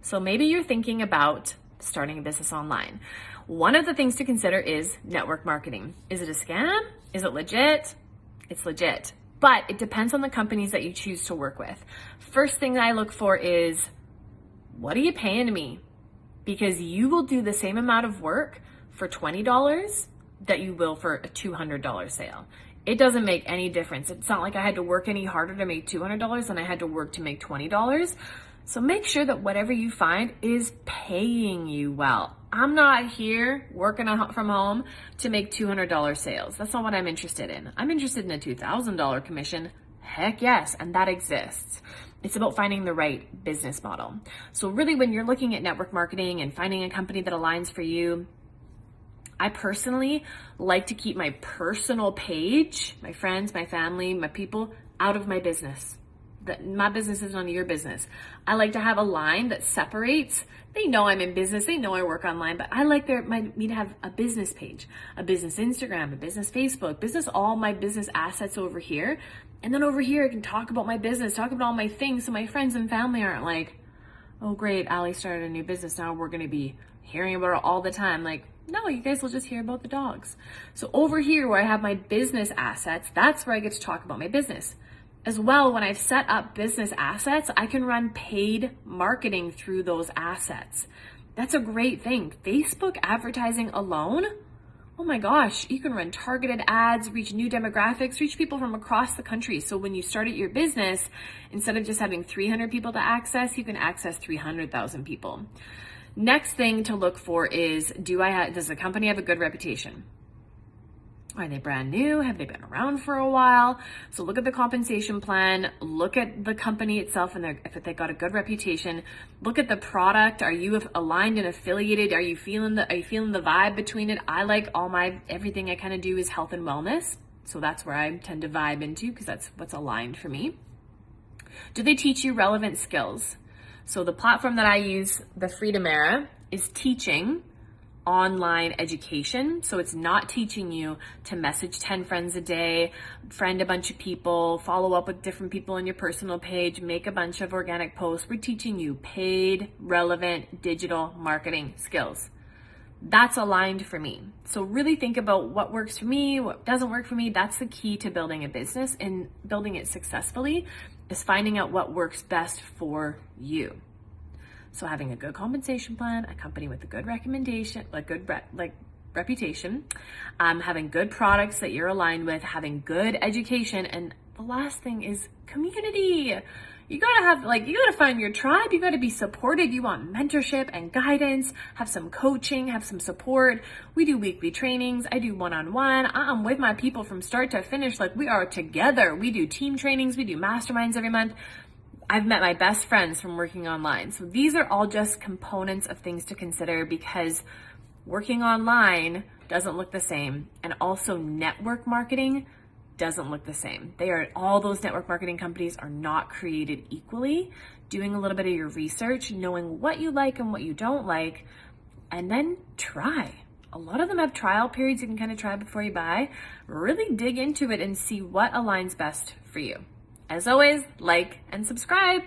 So maybe you're thinking about starting a business online. One of the things to consider is network marketing. Is it a scam? Is it legit? It's legit, but it depends on the companies that you choose to work with. First thing I look for is, what are you paying me? Because you will do the same amount of work for $20 that you will for a $200 sale. It doesn't make any difference. It's not like I had to work any harder to make $200 than I had to work to make $20. So make sure that whatever you find is paying you well. I'm not here working from home to make $200 sales. That's not what I'm interested in. I'm interested in a $2,000 commission. Heck yes, and that exists. It's about finding the right business model. So really, when you're looking at network marketing and finding a company that aligns for you, I personally like to keep my personal page, my friends, my family, my people, out of my business. My business is none of your business. I like to have a line that separates. They know I'm in business. They know I work online, but I like me to have a business page, a business Instagram, a business Facebook, all my business assets over here. And then over here, I can talk about my business, talk about all my things. So my friends and family aren't like, oh great, Ali started a new business. Now we're going to be hearing about it all the time. Like, no, you guys will just hear about the dogs. So over here where I have my business assets, that's where I get to talk about my business. As well, when I've set up business assets, I can run paid marketing through those assets. That's a great thing. Facebook advertising alone, oh my gosh, you can run targeted ads, reach new demographics, reach people from across the country. So when you started your business, instead of just having 300 people to access, you can access 300,000 people. Next thing to look for is, does the company have a good reputation? Are they brand new? Have they been around for a while? So look at the compensation plan, look at the company itself and if they got a good reputation. Look at the product. Are you aligned and affiliated? Are you feeling the vibe between it? I like everything I kind of do is health and wellness. So that's where I tend to vibe into because that's what's aligned for me. Do they teach you relevant skills? So the platform that I use, the Freedom Era, is teaching online education. So it's not teaching you to message 10 friends a day, friend a bunch of people, follow up with different people on your personal page, make a bunch of organic posts. We're teaching you paid, relevant digital marketing skills. That's aligned for me. So really think about what works for me, what doesn't work for me. That's the key to building a business and building it successfully, is finding out what works best for you. So having a good compensation plan, a company with a good recommendation, reputation, having good products that you're aligned with, having good education, and the last thing is community. You gotta find your tribe. You gotta be supported. You want mentorship and guidance, have some coaching, have some support. We do weekly trainings. I do one-on-one. I'm with my people from start to finish. Like, we are together. We do team trainings. We do masterminds every month. I've met my best friends from working online. So these are all just components of things to consider, because working online doesn't look the same. And also network marketing doesn't look the same. All those network marketing companies are not created equally. Doing a little bit of your research, knowing what you like and what you don't like, and then try. A lot of them have trial periods you can kind of try before you buy. Really dig into it and see what aligns best for you. As always, like and subscribe.